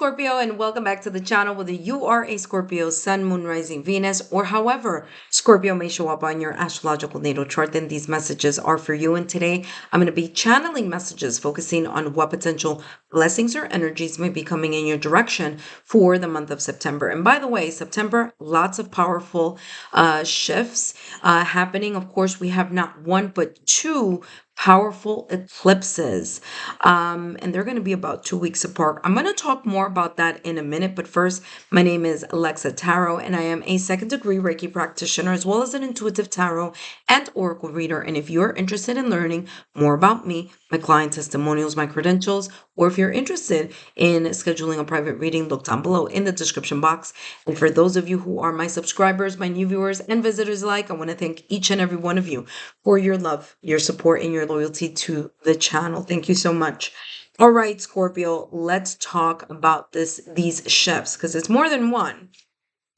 Scorpio, and welcome back to the channel. Whether you are a Scorpio, Sun, Moon, Rising, Venus, or however Scorpio may show up on your astrological natal chart, then these messages are for you. And today I'm going to be channeling messages focusing on what potential blessings or energies may be coming in your direction for the month of September. And by the way, September, lots of powerful shifts happening. Of course, we have not one but two powerful eclipses, and they're going to be about 2 weeks apart. I'm going to talk more about that in a minute, but first, my name is Lexa Tarot, and I am a second-degree Reiki practitioner as well as an intuitive tarot and oracle reader. And if you're interested in learning more about me, my client testimonials, my credentials, or if you're interested in scheduling a private reading, look down below in the description box. And for those of you who are my subscribers, my new viewers, and visitors alike, I want to thank each and every one of you for your love, your support, and your loyalty to the channel. Thank you so much. All right, Scorpio, let's talk about these shifts because it's more than one.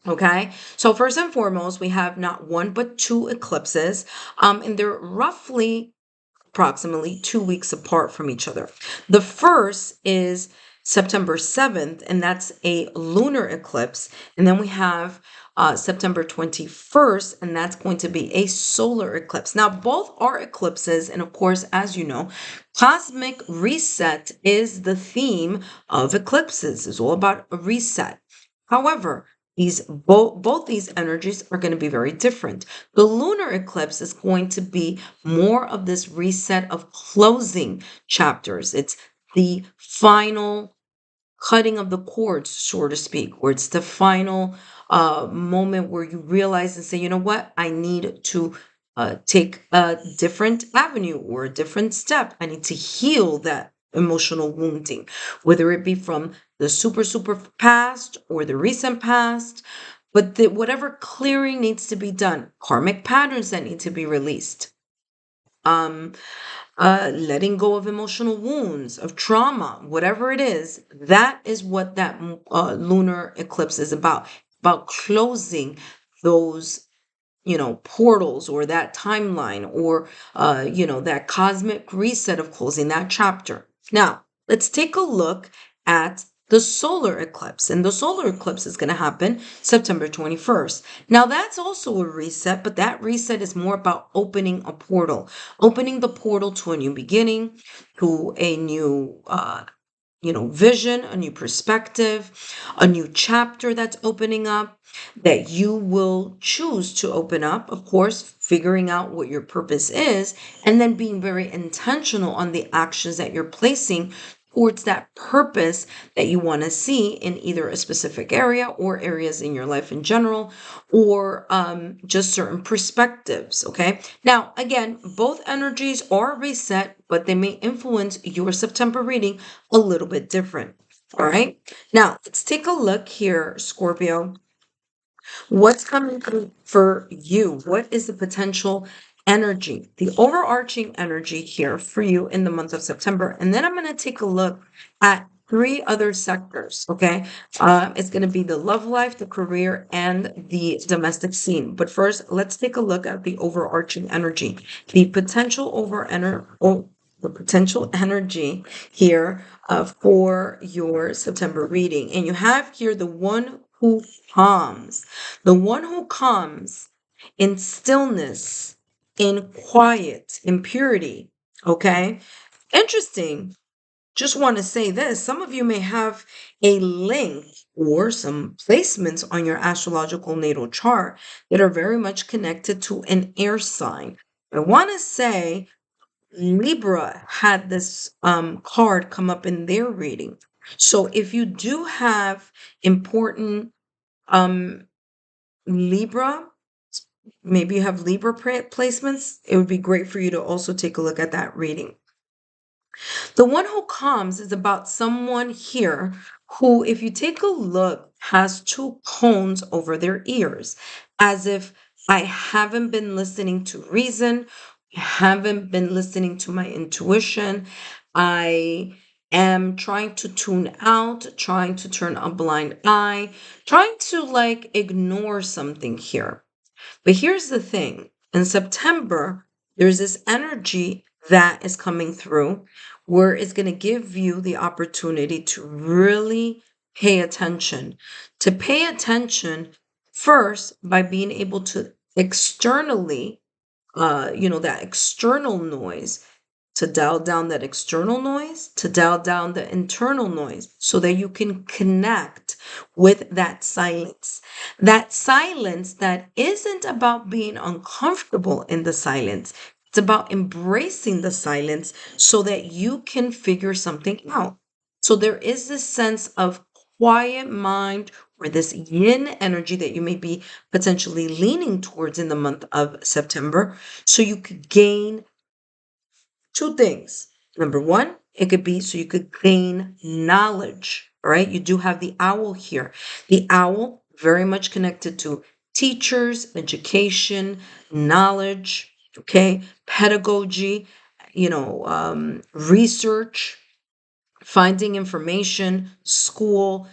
Okay, so first and foremost, we have not one but two eclipses, and they're approximately 2 weeks apart from each other. The first is September 7th, and that's a lunar eclipse. And then we have September 21st, and that's going to be a solar eclipse. Now, both are eclipses, and of course, as you know, cosmic reset is the theme of eclipses. It's all about a reset. However, both these energies are going to be very different. The lunar eclipse is going to be more of this reset of closing chapters. It's the final cutting of the cords, so to speak, where it's the final moment where you realize and say, you know what, I need to take a different avenue or a different step. I need to heal that emotional wounding, whether it be from the super past or the recent past, but whatever clearing needs to be done, karmic patterns that need to be released, um, letting go of emotional wounds, of trauma, whatever it is, that is what that lunar eclipse is about closing those, portals or that timeline or, that cosmic reset of closing that chapter. Now, let's take a look at the solar eclipse. And the solar eclipse is going to happen September 21st. Now, that's also a reset, but that reset is more about opening a portal, opening the portal to a new beginning, to a new vision, a new perspective, a new chapter that's opening up that you will choose to open up, of course, figuring out what your purpose is, and then being very intentional on the actions that you're placing towards that purpose that you want to see in either a specific area or areas in your life in general, or just certain perspectives. Okay. Now, again, both energies are reset, but they may influence your September reading a little bit different. All right. Now, let's take a look here, Scorpio. What's coming through for you? What is the potential energy, the overarching energy here for you in the month of September? And then I'm going to take a look at three other sectors. Okay. It's going to be the love life, the career, and the domestic scene. But first, let's take a look at the overarching energy, the potential the potential energy here for your September reading. And you have here the one who calms, the one who comes in stillness, in quiet, in purity. Okay. Interesting. Just want to say this. Some of you may have a link or some placements on your astrological natal chart that are very much connected to an air sign. I want to say Libra had this card come up in their reading. So if you do have important Libra, maybe you have Libra placements, it would be great for you to also take a look at that reading. The one who comes is about someone here who, if you take a look, has two cones over their ears, as if I haven't been listening to reason, I haven't been listening to my intuition. I am trying to tune out, trying to turn a blind eye, trying to ignore something here. But here's the thing. In September, there's this energy that is coming through where it's going to give you the opportunity to really pay attention. To pay attention first by being able to externally, that external noise, to dial down that external noise, to dial down the internal noise so that you can connect with that silence. That silence that isn't about being uncomfortable in the silence. It's about embracing the silence so that you can figure something out. So there is this sense of quiet mind or this yin energy that you may be potentially leaning towards in the month of September so you could gain two things. Number one, it could be so you could gain knowledge, all right? You do have the owl here. The owl, very much connected to teachers, education, knowledge, okay? Pedagogy, research, finding information, school,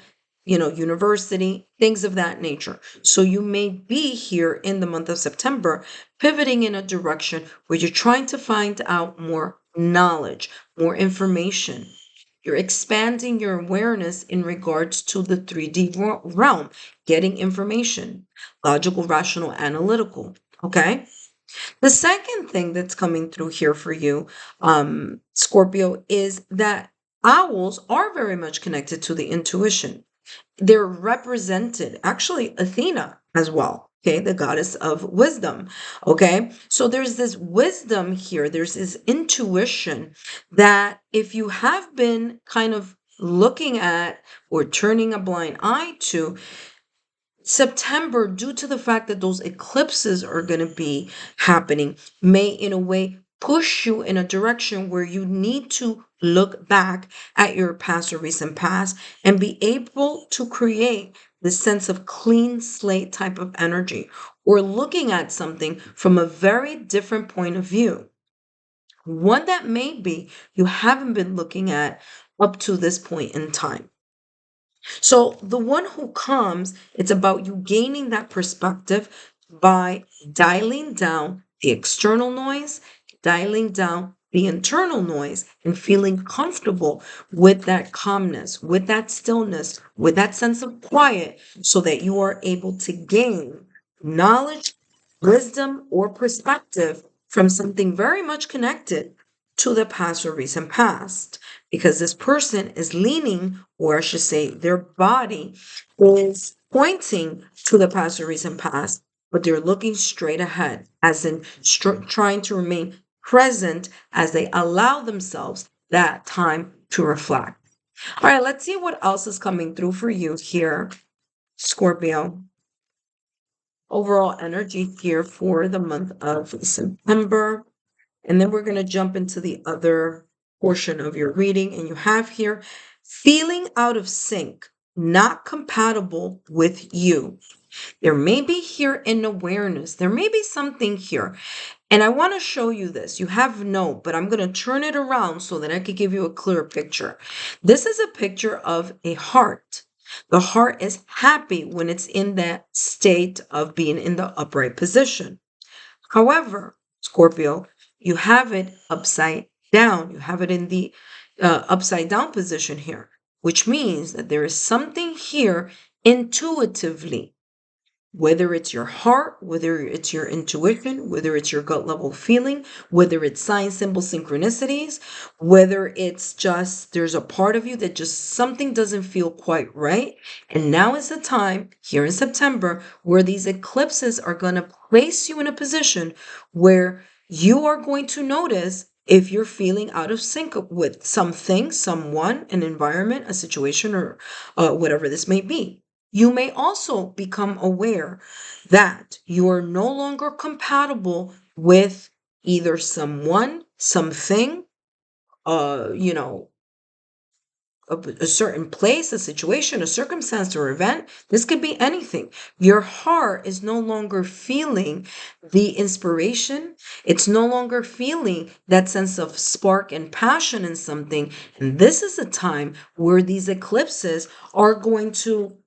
university, things of that nature. So you may be here in the month of September, pivoting in a direction where you're trying to find out more knowledge, more information. You're expanding your awareness in regards to the 3D realm, getting information, logical, rational, analytical. Okay. The second thing that's coming through here for you, Scorpio, is that owls are very much connected to the intuition. They're represented, actually, Athena as well. Okay, the goddess of wisdom. Okay, so there's this wisdom here, there's this intuition that if you have been kind of looking at or turning a blind eye to, September, due to the fact that those eclipses are going to be happening, may in a way push you in a direction where you need to look back at your past or recent past and be able to create this sense of clean slate type of energy or looking at something from a very different point of view. One that maybe you haven't been looking at up to this point in time. So the one who comes, it's about you gaining that perspective by dialing down the external noise, dialing down the internal noise, and feeling comfortable with that calmness, with that stillness, with that sense of quiet, so that you are able to gain knowledge, wisdom, or perspective from something very much connected to the past or recent past, because this person is leaning, or I should say, their body is pointing to the past or recent past, but they're looking straight ahead, as in trying to remain present as they allow themselves that time to reflect. All right, let's see what else is coming through for you here, Scorpio. Overall energy here for the month of September. And then we're going to jump into the other portion of your reading. And you have here feeling out of sync, not compatible with you. There may be here an awareness. There may be something here. And I want to show you this. You have no, but I'm going to turn it around so that I could give you a clearer picture. This is a picture of a heart. The heart is happy when it's in that state of being in the upright position. However, Scorpio, you have it upside down. You have it in the upside down position here, which means that there is something here intuitively, whether it's your heart, whether it's your intuition, whether it's your gut level feeling, whether it's sign, symbol, synchronicities, whether it's just there's a part of you that just something doesn't feel quite right. And now is the time here in September where these eclipses are going to place you in a position where you are going to notice if you're feeling out of sync with something, someone, an environment, a situation, or whatever this may be. You may also become aware that you are no longer compatible with either someone, something, you know, a certain place, a situation, a circumstance, or event. This could be anything. Your heart is no longer feeling the inspiration. It's no longer feeling that sense of spark and passion in something. And this is a time where these eclipses are going to,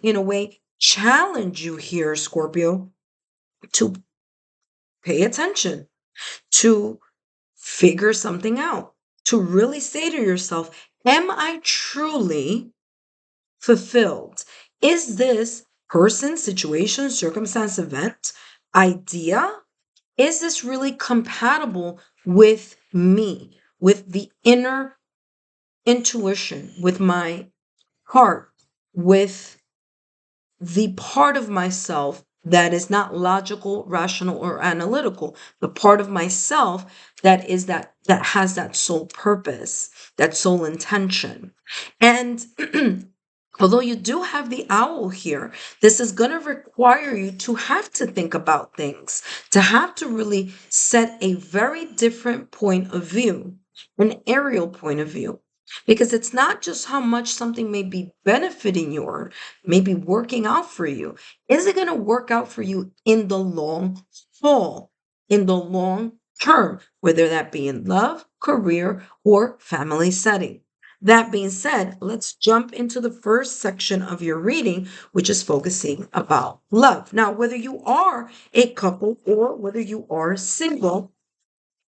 in a way, challenge you here, Scorpio, to pay attention, to figure something out, to really say to yourself, am I truly fulfilled? Is this person, situation, circumstance, event, idea, is this really compatible with me, with the inner intuition, with my heart, with the part of myself that is not logical, rational, or analytical, the part of myself that has that soul purpose, that soul intention. And although you do have the owl here, this is going to require you to have to think about things, to have to really set a very different point of view, an aerial point of view. Because it's not just how much something may be benefiting you or maybe working out for you. Is it going to work out for you in the long haul, in the long term, whether that be in love, career, or family setting? That being said, let's jump into the first section of your reading, which is focusing about love. Now, whether you are a couple or whether you are single,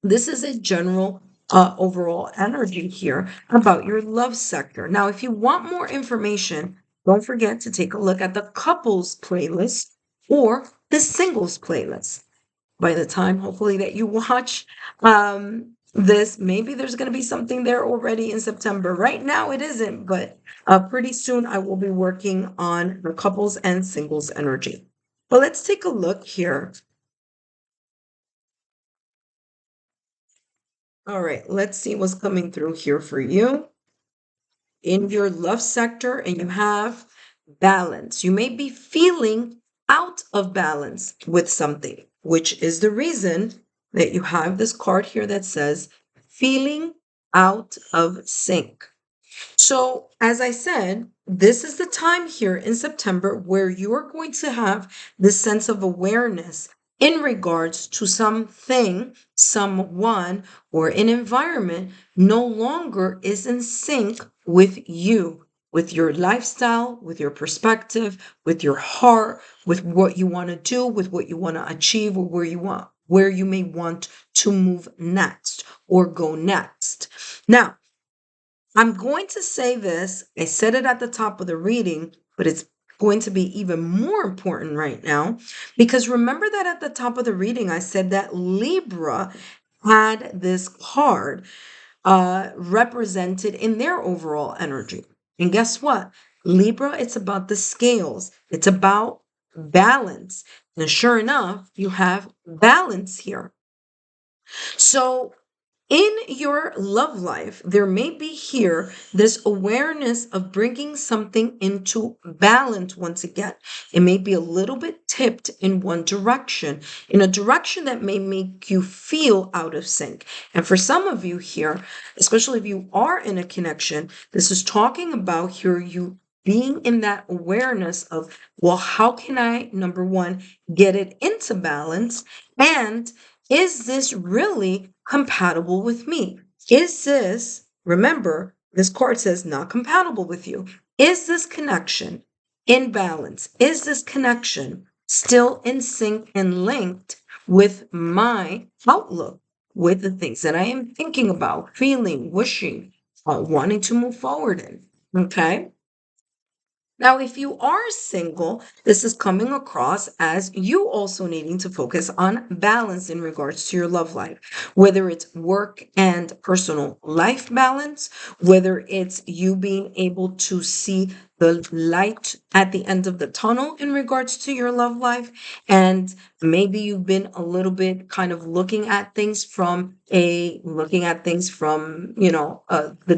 this is a general overall energy here about your love sector. Now, if you want more information, don't forget to take a look at the couples playlist or the singles playlist. By the time, hopefully, that you watch this, maybe there's going to be something there already in September. Right now, it isn't, but pretty soon I will be working on the couples and singles energy. But let's take a look here. All right, let's see what's coming through here for you in your love sector, and you have balance. You may be feeling out of balance with something, which is the reason that you have this card here that says feeling out of sync. So, as I said, this is the time here in September where you're going to have this sense of awareness in regards to something, someone, or an environment no longer is in sync with you, with your lifestyle, with your perspective, with your heart, with what you want to do, with what you want to achieve, or where you may want to move next or go next. Now, I'm going to say this. I said it at the top of the reading, but it's going to be even more important right now because remember that at the top of the reading, I said that Libra had this card represented in their overall energy. And guess what? Libra, it's about the scales, it's about balance. And sure enough, you have balance here. So in your love life, there may be here this awareness of bringing something into balance once again. It may be a little bit tipped in one direction, in a direction that may make you feel out of sync. And for some of you here, especially if you are in a connection, this is talking about here you being in that awareness of, well, how can I, number one, get it into balance? And is this really compatible with me? Is this, remember, this card says not compatible with you. Is this connection in balance? Is this connection still in sync and linked with my outlook, with the things that I am thinking about, feeling, wishing, wanting to move forward in? Okay. Now, if you are single, this is coming across as you also needing to focus on balance in regards to your love life, whether it's work and personal life balance, whether it's you being able to see the light at the end of the tunnel in regards to your love life. And maybe you've been a little bit kind of looking at things from, the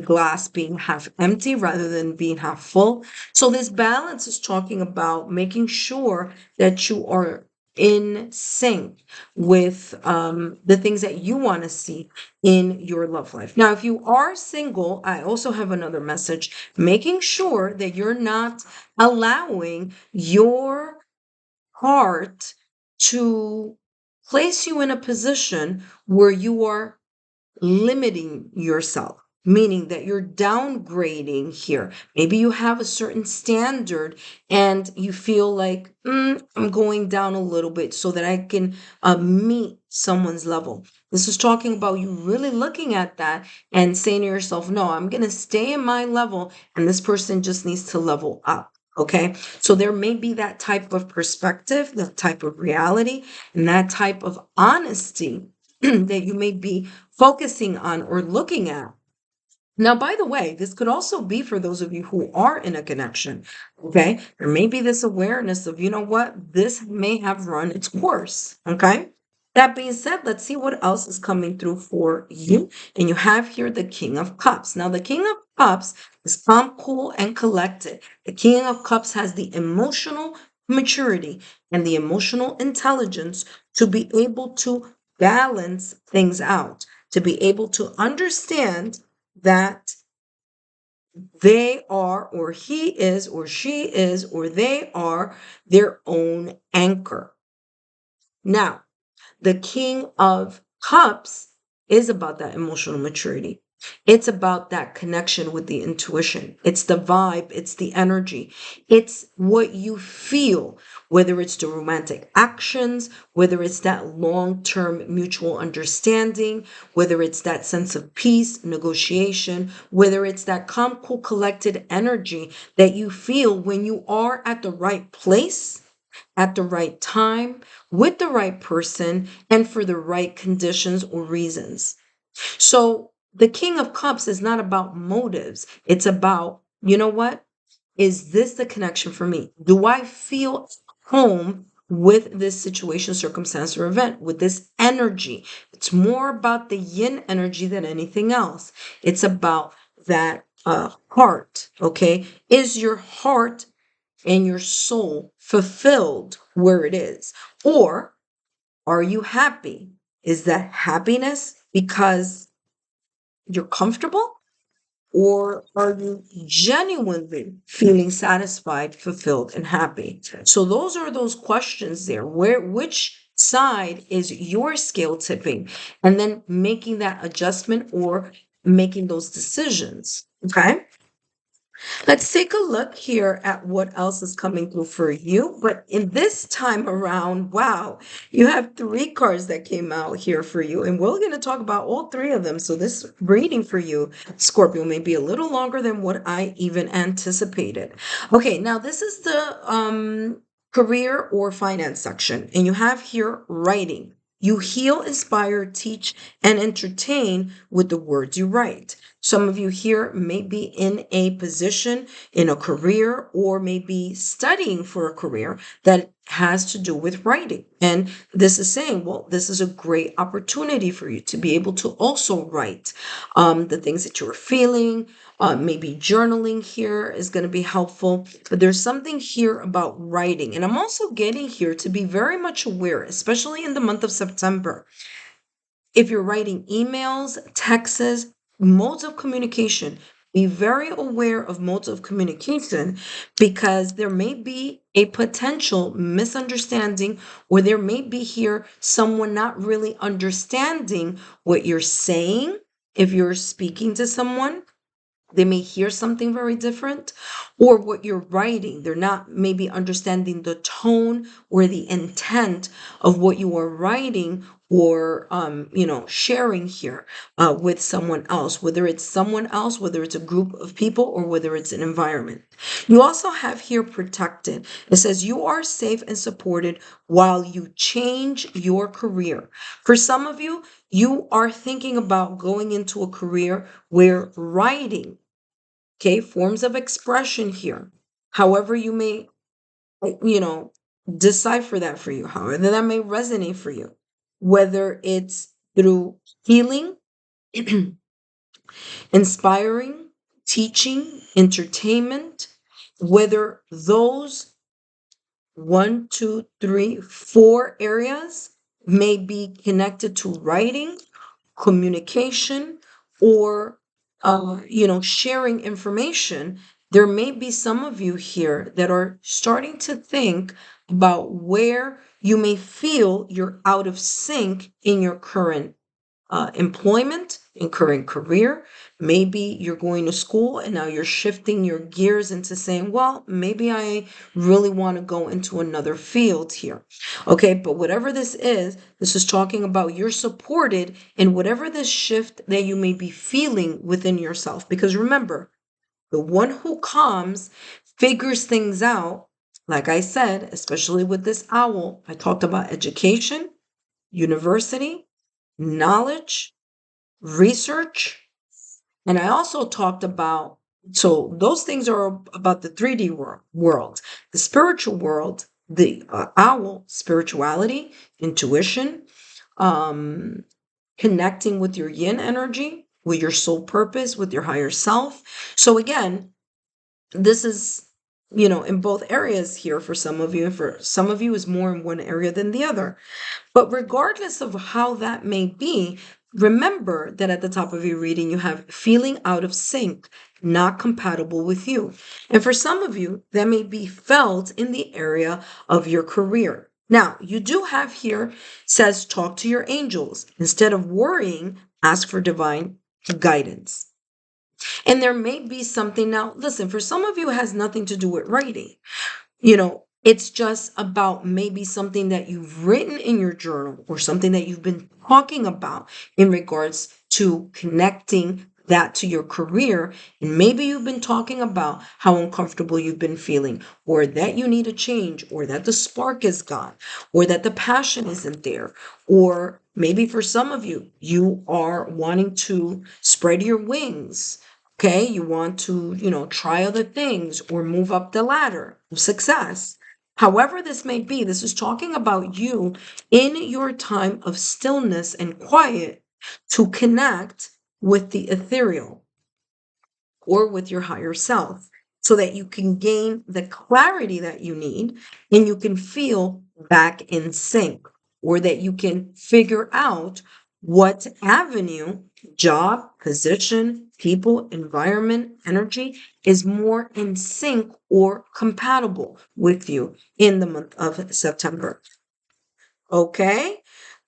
glass being half empty rather than being half full. So this balance is talking about making sure that you are in sync with the things that you want to see in your love life. Now, if you are single, I also have another message, making sure that you're not allowing your heart to place you in a position where you are limiting yourself. meaning that you're downgrading here. Maybe you have a certain standard and you feel like, I'm going down a little bit so that I can meet someone's level. This is talking about you really looking at that and saying to yourself, no, I'm going to stay in my level and this person just needs to level up. Okay. So there may be that type of perspective, that type of reality, and that type of honesty that you may be focusing on or looking at. Now, by the way, this could also be for those of you who are in a connection. Okay. There may be this awareness of, you know what, this may have run its course. Okay. That being said, let's see what else is coming through for you. And you have here the King of Cups. Now, the King of Cups is calm, cool, and collected. The King of Cups has the emotional maturity and the emotional intelligence to be able to balance things out, to be able to understand that they are, or he is, or she is, or they are their own anchor. Now, the King of Cups is about that emotional maturity. It's about that connection with the intuition. It's the vibe, it's the energy, it's what you feel, whether it's the romantic actions, whether it's that long term mutual understanding, whether it's that sense of peace, negotiation, whether it's that calm, cool, collected energy that you feel when you are at the right place at the right time, with the right person, and for the right conditions or reasons. So the King of Cups is not about motives. It's about, you know what? Is this the connection for me? Do I feel home with this situation, circumstance, or event, with this energy? It's more about the yin energy than anything else. It's about that heart, okay? Is your heart and your soul fulfilled where it is? Or are you happy? Is that happiness because you're comfortable? Or are you genuinely feeling satisfied, fulfilled, and happy? So those are those questions there. Which side is your scale tipping? And then making that adjustment or making those decisions. Okay. Let's take a look here at what else is coming through for you. But in this time around, wow, you have three cards that came out here for you. And we're going to talk about all three of them. So this reading for you, Scorpio, may be a little longer than what I even anticipated. Okay, now this is the career or finance section. And you have here writing. You heal, inspire, teach, and entertain with the words you write. Some of you here may be in a position, in a career, or maybe studying for a career that has to do with writing. And this is saying, well, this is a great opportunity for you to be able to also write the things that you're feeling. Maybe journaling here is going to be helpful. But there's something here about writing. And I'm also getting here to be very much aware, especially in the month of September. If you're writing emails, texts, modes of communication, be very aware of modes of communication because there may be a potential misunderstanding, or there may be here someone not really understanding what you're saying if you're speaking to someone. They may hear something very different, or what you're writing. They're not maybe understanding the tone or the intent of what you are writing or sharing here with someone else, whether it's someone else, whether it's a group of people, or whether it's an environment. You also have here protected. It says you are safe and supported while you change your career. For some of you, you are thinking about going into a career where writing, okay, forms of expression here, however you may, you know, decipher that for you, however that may resonate for you, whether it's through healing, inspiring, teaching, entertainment, whether those one, two, three, four areas may be connected to writing, communication, or sharing information. There may be some of you here that are starting to think about where you may feel you're out of sync in your current employment, in current career. Maybe you're going to school and now you're shifting your gears into saying, well, maybe I really want to go into another field here. Okay, but whatever this is talking about you're supported in whatever this shift that you may be feeling within yourself. Because remember, the one who calms figures things out. Like I said, especially with this owl, I talked about education, university, knowledge, research, and I also talked about, so those things are about the 3D world, the spiritual world, the owl, spirituality, intuition, um, connecting with your yin energy, with your soul purpose, with your higher self. So again, this is, in both areas here for some of you, and for some of you is more in one area than the other. But regardless of how that may be, remember that at the top of your reading, you have feeling out of sync, not compatible with you. And for some of you, that may be felt in the area of your career. Now, you do have here, says, talk to your angels. Instead of worrying, ask for divine guidance. And there may be something now, listen, for some of you, it has nothing to do with writing. It's just about maybe something that you've written in your journal or something that you've been talking about in regards to connecting that to your career. And maybe you've been talking about how uncomfortable you've been feeling, or that you need a change, or that the spark is gone, or that the passion isn't there. Or maybe for some of you, you are wanting to spread your wings. Okay, you want to, try other things or move up the ladder of success. However, this may be, this is talking about you in your time of stillness and quiet to connect with the ethereal or with your higher self so that you can gain the clarity that you need and you can feel back in sync, or that you can figure out what avenue, job, position, people, environment, energy is more in sync or compatible with you in the month of September. Okay?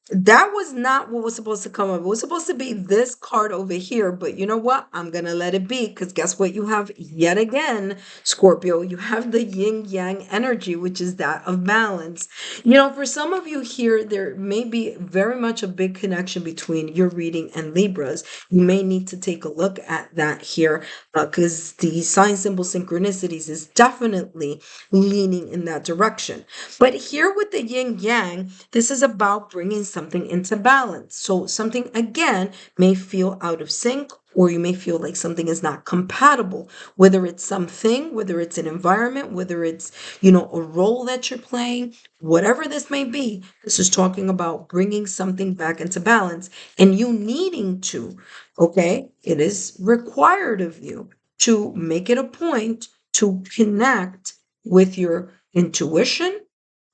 That was not what was supposed to come up. It was supposed to be this card over here, but you know what? I'm going to let it be, because guess what? You have yet again, Scorpio, you have the yin yang energy, which is that of balance. For some of you here, there may be very much a big connection between your reading and Libras. You may need to take a look at that here, because the sign symbol synchronicities is definitely leaning in that direction. But here with the yin yang, this is about bringing something into balance. So something, again, may feel out of sync, or you may feel like something is not compatible, whether it's something, whether it's an environment, whether it's, a role that you're playing, whatever this may be. This is talking about bringing something back into balance and you needing to, okay? It is required of you to make it a point to connect with your intuition,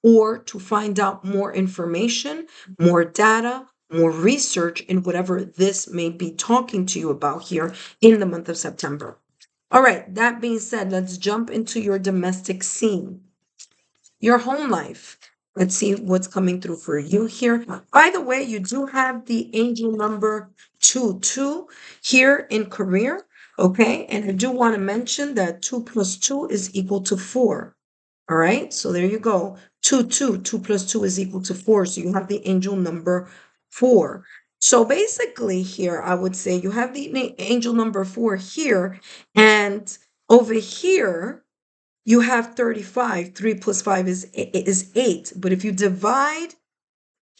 or to find out more information, more data, more research in whatever this may be talking to you about here in the month of September. All right, that being said, let's jump into your domestic scene, your home life. Let's see what's coming through for you here. By the way, you do have the angel number 22 here in career. Okay, and I do want to mention that 2 plus 2 is equal to 4. All right, so there you go. 2 plus 2 is equal to 4. So you have the angel number 4. So basically here, I would say you have the angel number 4 here. And over here, you have 35. 3 plus 5 is 8. But if you divide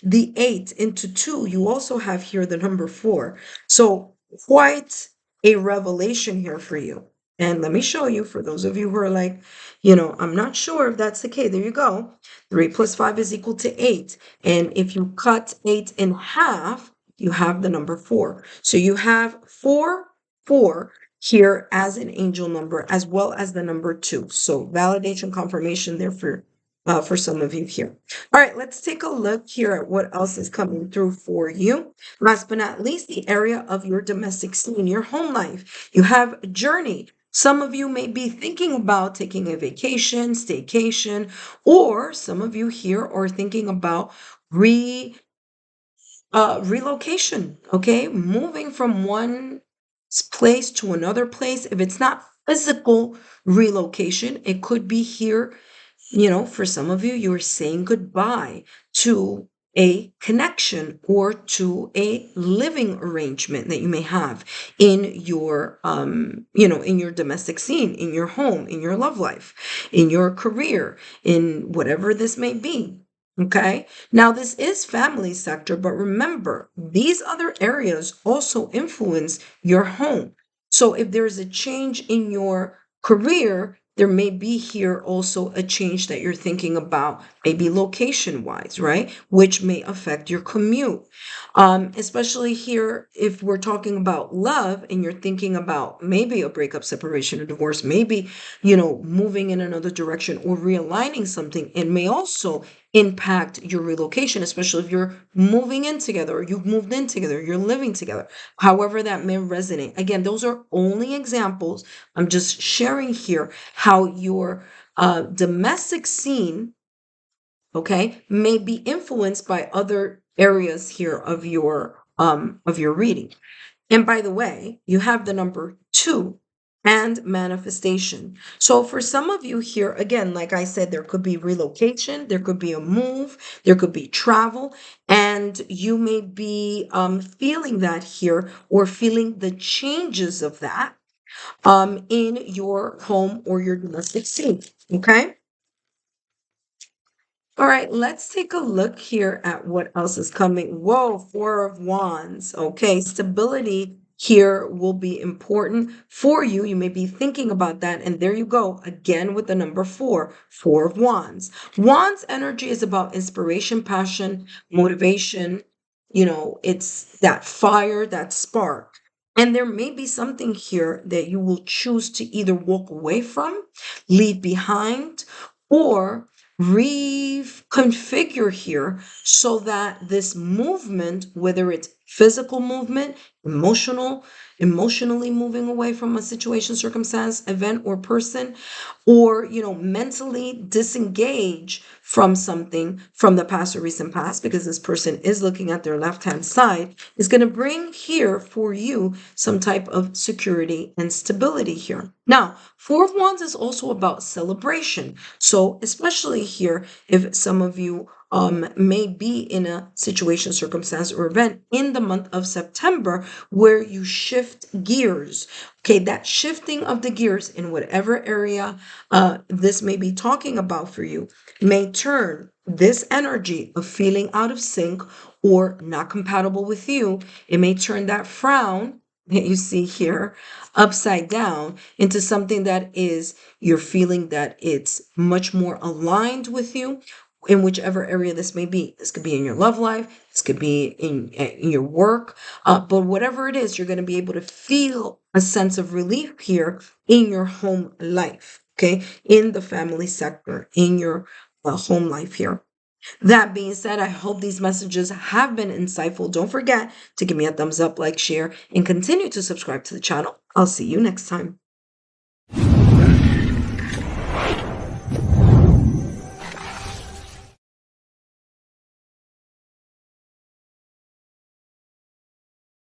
the 8 into 2, you also have here the number 4. So quite a revelation here for you. And let me show you, for those of you who are like, I'm not sure if that's the case. There you go. 3 plus 5 is equal to 8. And if you cut 8 in half, you have the number 4. So you have 4, 4 here as an angel number, as well as the number 2. So validation, confirmation there for some of you here. All right, let's take a look here at what else is coming through for you. Last but not least, the area of your domestic scene, your home life. You have journey. Some of you may be thinking about taking a vacation, staycation, or some of you here are thinking about Relocation, okay? Moving from one place to another place. If it's not physical relocation, it could be here. For some of you, you're saying goodbye to a connection or to a living arrangement that you may have in your in your domestic scene, in your home, in your love life, in your career, in whatever this may be. Okay. Now, this is family sector, but remember, these other areas also influence your home. So if there's a change in your career, there may be here also a change that you're thinking about, maybe location wise, right? Which may affect your commute. Especially here, if we're talking about love and you're thinking about maybe a breakup, separation, or divorce, maybe, moving in another direction or realigning something, it may also impact your relocation, especially if you're moving in together or you've moved in together, you're living together, however that may resonate. Again, those are only examples. I'm just sharing here how your domestic scene, okay, may be influenced by other areas here of your reading. And by the way, you have the number 2 and manifestation. So for some of you here, again, like I said, there could be relocation, there could be a move, there could be travel, and you may be feeling that here or feeling the changes of that in your home or your domestic scene. Okay. All right, let's take a look here at what else is coming. Whoa, Four of Wands. Okay, stability here will be important for you. You may be thinking about that. And there you go, again with the number 4, Four of Wands. Wands energy is about inspiration, passion, motivation. It's that fire, that spark. And there may be something here that you will choose to either walk away from, leave behind, or reconfigure here so that this movement, whether it's physical movement, emotionally moving away from a situation, circumstance, event, or person, or mentally disengage from something from the past or recent past, because this person is looking at their left hand side, is going to bring here for you some type of security and stability here. Now, Four of Wands is also about celebration. So especially here, if some of you may be in a situation, circumstance, or event in the month of September where you shift gears. Okay, that shifting of the gears in whatever area this may be talking about for you may turn this energy of feeling out of sync or not compatible with you. It may turn that frown that you see here upside down into something that is you're feeling that it's much more aligned with you in whichever area this may be. This could be in your love life, this could be in your work, but whatever it is, you're going to be able to feel a sense of relief here in your home life, okay, in the family sector, in your home life here. That being said, I hope these messages have been insightful. Don't forget to give me a thumbs up, like, share, and continue to subscribe to the channel. I'll see you next time.